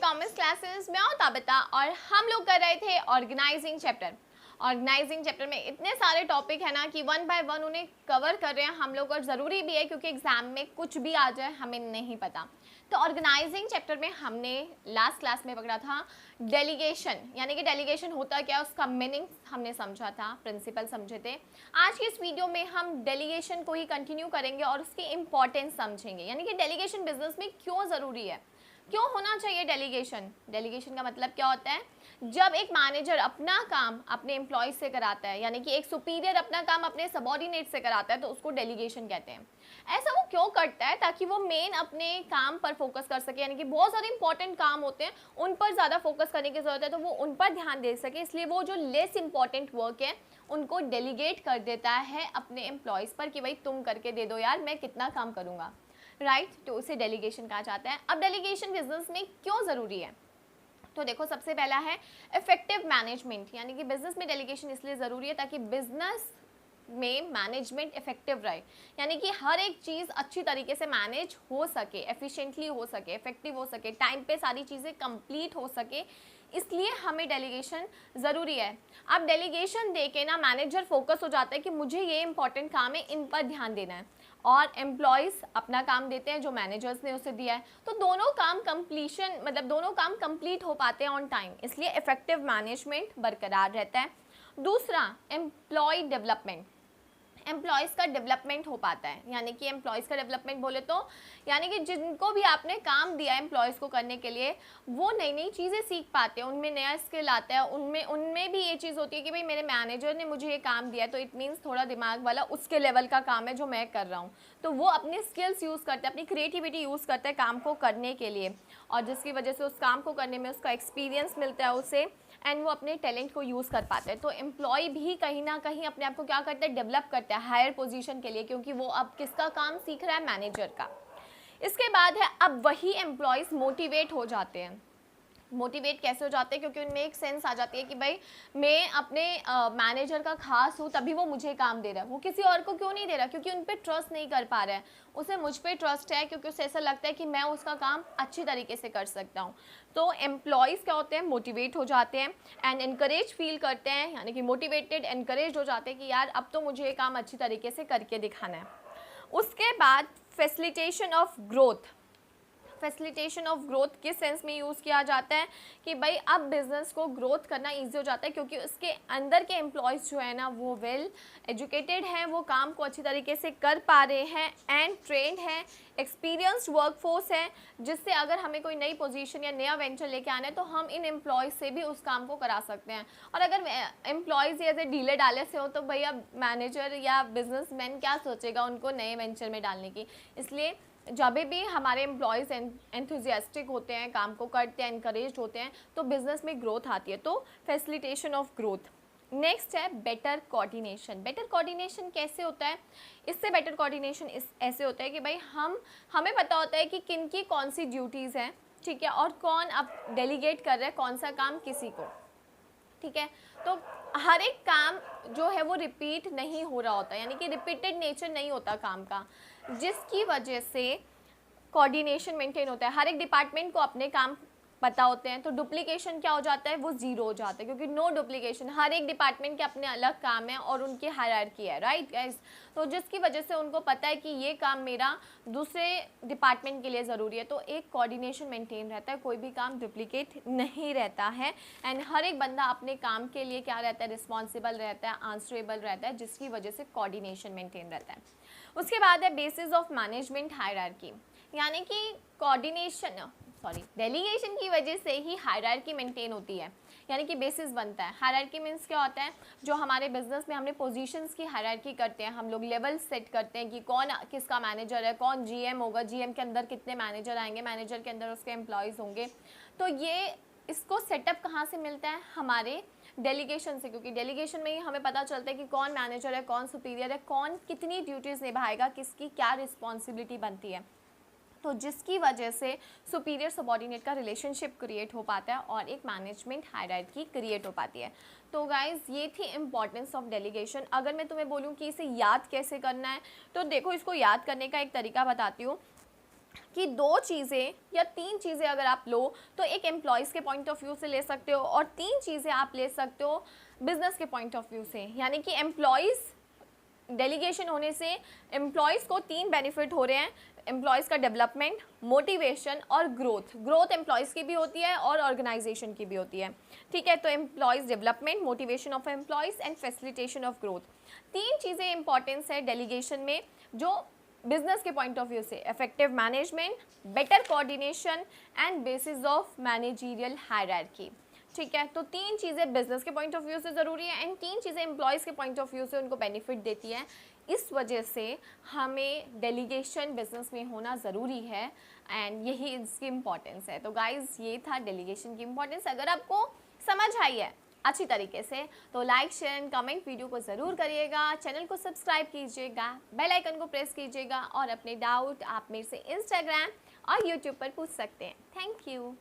Commerce classes में आओ ताबिता और हम लोग कर रहे थे ऑर्गेनाइजिंग चैप्टर। ऑर्गेनाइजिंग चैप्टर में इतने सारे टॉपिक है ना कि वन बाय वन उन्हें कवर कर रहे हैं हम लोग, और ज़रूरी भी है क्योंकि एग्जाम में कुछ भी आ जाए हमें नहीं पता। तो ऑर्गेनाइजिंग चैप्टर में हमने लास्ट क्लास में पकड़ा था डेलीगेशन, यानी कि डेलीगेशन होता क्या, उसका मीनिंग हमने समझा था, प्रिंसिपल समझे थे। आज की इस वीडियो में हम डेलीगेशन को ही कंटिन्यू करेंगे और उसकी इंपॉर्टेंस समझेंगे, यानी कि डेलीगेशन बिजनेस में क्यों ज़रूरी है, क्यों होना चाहिए डेलीगेशन। डेलीगेशन का मतलब क्या होता है, जब एक मैनेजर अपना काम अपने एम्प्लॉय से कराता है, यानी कि एक सुपीरियर अपना काम अपने सबॉर्डिनेट से कराता है, तो उसको डेलीगेशन कहते हैं। ऐसा वो क्यों करता है, ताकि वो मेन अपने काम पर फोकस कर सके, यानी कि बहुत सारे इंपॉर्टेंट काम होते हैं उन पर ज़्यादा फोकस करने की ज़रूरत है, तो वो उन पर ध्यान दे सके, इसलिए वो जो लेस इंपॉर्टेंट वर्क है उनको डेलीगेट कर देता है अपने एम्प्लॉयज़ पर कि भाई तुम करके दे दो यार, मैं कितना काम करूँगा, राइट। तो उसे डेलीगेशन कहा जाता है। अब डेलीगेशन बिजनेस में क्यों ज़रूरी है, तो देखो सबसे पहला है इफेक्टिव मैनेजमेंट, यानी कि बिजनेस में डेलीगेशन इसलिए ज़रूरी है ताकि बिजनेस में मैनेजमेंट इफेक्टिव रहे, यानी कि हर एक चीज़ अच्छी तरीके से मैनेज हो सके, एफिशिएंटली हो सके, इफेक्टिव हो सके, टाइम पे सारी चीज़ें कंप्लीट हो सके, इसलिए हमें डेलीगेशन ज़रूरी है। अब डेलीगेशन दे के ना मैनेजर फोकस हो जाता है कि मुझे ये इंपॉर्टेंट काम है, इन पर ध्यान देना है, और एम्प्लॉयज़ अपना काम देते हैं जो मैनेजर्स ने उसे दिया है, तो दोनों काम कंप्लीशन मतलब दोनों काम कंप्लीट हो पाते हैं ऑन टाइम, इसलिए इफेक्टिव मैनेजमेंट बरकरार रहता है। दूसरा, एम्प्लॉय डेवलपमेंट, एम्प्लॉयज़ का डेवलपमेंट हो पाता है, यानी कि एम्प्लॉयज़ का डेवलपमेंट बोले तो यानी कि जिनको भी आपने काम दिया है एम्प्लॉयज़ को करने के लिए, वो नई नई चीज़ें सीख पाते हैं, उनमें नया स्किल आता है, उनमें भी ये चीज़ होती है कि भाई मेरे मैनेजर ने मुझे ये काम दिया है, तो इट मीन्स थोड़ा दिमाग वाला उसके लेवल का काम है जो मैं कर रहा हूँ, तो वो अपने स्किल्स यूज़ करते हैं, अपनी क्रिएटिविटी यूज़ करते हैं काम को करने के लिए, और जिसकी वजह से उस काम को करने में उसका एक्सपीरियंस मिलता है उसे, एंड वो अपने टैलेंट को यूज़ कर पाते हैं। तो एम्प्लॉय भी कहीं ना कहीं अपने आप को क्या करता है, डेवलप करता है हायर पोजीशन के लिए, क्योंकि वो अब किसका काम सीख रहा है, मैनेजर का। इसके बाद है, अब वही एम्प्लॉयज़ मोटिवेट हो जाते हैं। मोटिवेट कैसे हो जाते हैं, क्योंकि उनमें एक सेंस आ जाती है कि भाई मैं अपने मैनेजर का खास हूँ, तभी वो मुझे काम दे रहा है, वो किसी और को क्यों नहीं दे रहा, क्योंकि उन पर ट्रस्ट नहीं कर पा रहा है, उसे मुझ पर ट्रस्ट है, क्योंकि उसे ऐसा लगता है कि मैं उसका काम अच्छी तरीके से कर सकता हूँ। तो एम्प्लॉयज़ क्या होते हैं, मोटिवेट हो जाते हैं एंड इनकरेज फील करते हैं, यानी कि मोटिवेटेड एनकरेज हो जाते हैं कि यार अब तो मुझे ये काम अच्छी तरीके से करके दिखाना है। उसके बाद facilitation of growth, facilitation of growth किस सेंस में यूज़ किया जाता है कि भाई अब बिज़नेस को ग्रोथ करना ईजी हो जाता है, क्योंकि उसके अंदर के एम्प्लॉयज़ जो है ना वो वेल एजुकेटेड हैं, वो काम को अच्छी तरीके से कर पा रहे हैं एंड ट्रेंड है, एक्सपीरियंस्ड वर्कफोर्स है, जिससे अगर हमें कोई नई पोजीशन या नया वेंचर लेके आना है तो हम इन एम्प्लॉयज़ से भी उस काम को करा सकते हैं। और अगर एम्प्लॉयज़ ऐसे ढीले डाले से हो तो भैया मैनेजर या बिजनेसमैन क्या सोचेगा उनको नए वेंचर में डालने की। इसलिए जब भी हमारे एम्प्लॉयज़ एंथुजियास्टिक होते हैं, काम को करते हैं, इनकरेज होते हैं, तो बिज़नेस में ग्रोथ आती है। तो फैसिलिटेशन ऑफ ग्रोथ। नेक्स्ट है बेटर कोऑर्डिनेशन। बेटर कोऑर्डिनेशन कैसे होता है, इससे बेटर कोऑर्डिनेशन ऐसे होता है कि भाई हमें पता होता है कि किन की कौन सी ड्यूटीज़ हैं, ठीक है, और कौन अब डेलीगेट कर रहा है कौन सा काम किसी को, ठीक है। तो हर एक काम जो है वो रिपीट नहीं हो रहा होता, यानी कि रिपीटेड नेचर नहीं होता काम का, जिसकी वजह से कोऑर्डिनेशन मेंटेन होता है। हर एक डिपार्टमेंट को अपने काम पता होते हैं, तो डुप्लीकेशन क्या हो जाता है, वो जीरो हो जाता है, क्योंकि नो डुप्लीकेशन, हर एक डिपार्टमेंट के अपने अलग काम है और उनकी हायरार्की है, राइट गाइस। तो जिसकी वजह से उनको पता है कि ये काम मेरा दूसरे डिपार्टमेंट के लिए ज़रूरी है, तो एक कोऑर्डिनेशन मेंटेन रहता है, कोई भी काम डुप्लीकेट नहीं रहता है, एंड हर एक बंदा अपने काम के लिए क्या रहता है, रिस्पॉन्सिबल रहता है, आंसरेबल रहता है, जिसकी वजह से कोऑर्डिनेशन मेंटेन रहता है। उसके बाद है बेसिस ऑफ मैनेजमेंट हायरार्की, यानी कि डेलीगेशन की वजह से ही हायरार्की मेंटेन होती है, यानी कि बेसिस बनता है। हायरार्की मीन्स क्या होता है, जो हमारे बिजनेस में हमने पोजीशंस की हायरार्की करते हैं, हम लोग लेवल सेट करते हैं कि कौन किसका मैनेजर है, कौन जीएम होगा, जीएम के अंदर कितने मैनेजर आएंगे, मैनेजर के अंदर उसके एम्प्लॉयज़ होंगे। तो ये इसको सेटअप कहाँ से मिलता है, हमारे डेलीगेशन से, क्योंकि डेलीगेशन में ही हमें पता चलता है कि कौन मैनेजर है, कौन सुपीरियर है, कौन कितनी ड्यूटीज़ निभाएगा, किसकी क्या रिस्पॉन्सिबिलिटी बनती है, तो जिसकी वजह से सुपीरियर सबॉर्डिनेट का रिलेशनशिप क्रिएट हो पाता है और एक मैनेजमेंट हायरार्की क्रिएट हो पाती है। तो गाइज ये थी इंपॉर्टेंस ऑफ डेलीगेशन। अगर मैं तुम्हें बोलूँ कि इसे याद कैसे करना है, तो देखो इसको याद करने का एक तरीका बताती हूँ। कि 2 चीज़ें या 3 चीज़ें अगर आप लो तो एक एम्प्लॉयज़ के पॉइंट ऑफ व्यू से ले सकते हो और 3 चीज़ें आप ले सकते हो बिजनेस के पॉइंट ऑफ व्यू से। यानी कि एम्प्लॉयज़ डेलीगेशन होने से एम्प्लॉयज़ को 3 बेनिफिट हो रहे हैं, एम्प्लॉयज़ का डेवलपमेंट, मोटिवेशन और ग्रोथ। ग्रोथ एम्प्लॉयज़ की भी होती है और ऑर्गेनाइजेशन की भी होती है, ठीक है। तो employees development, motivation of employees and facilitation of growth, 3 चीज़ें इंपॉर्टेंस है डेलीगेशन में जो बिजनेस के पॉइंट ऑफ व्यू से। Effective management, better coordination and bases of managerial hierarchy, ठीक है। तो 3 चीज़ें बिजनेस के पॉइंट ऑफ व्यू से ज़रूरी है एंड 3 चीज़ें एम्प्लॉयज़ के पॉइंट ऑफ व्यू से उनको बेनिफिट देती है। इस वजह से हमें डेलीगेशन बिजनेस में होना ज़रूरी है एंड यही इसकी इम्पोर्टेंस है। तो गाइज ये था डेलीगेशन की इम्पोर्टेंस। अगर आपको समझ आई है अच्छी तरीके से तो like share and comment video को ज़रूर करिएगा, चैनल को सब्सक्राइब कीजिएगा, बेल आइकन को प्रेस कीजिएगा और अपने डाउट आप मेरे से इंस्टाग्राम और यूट्यूब पर पूछ सकते हैं। Thank you.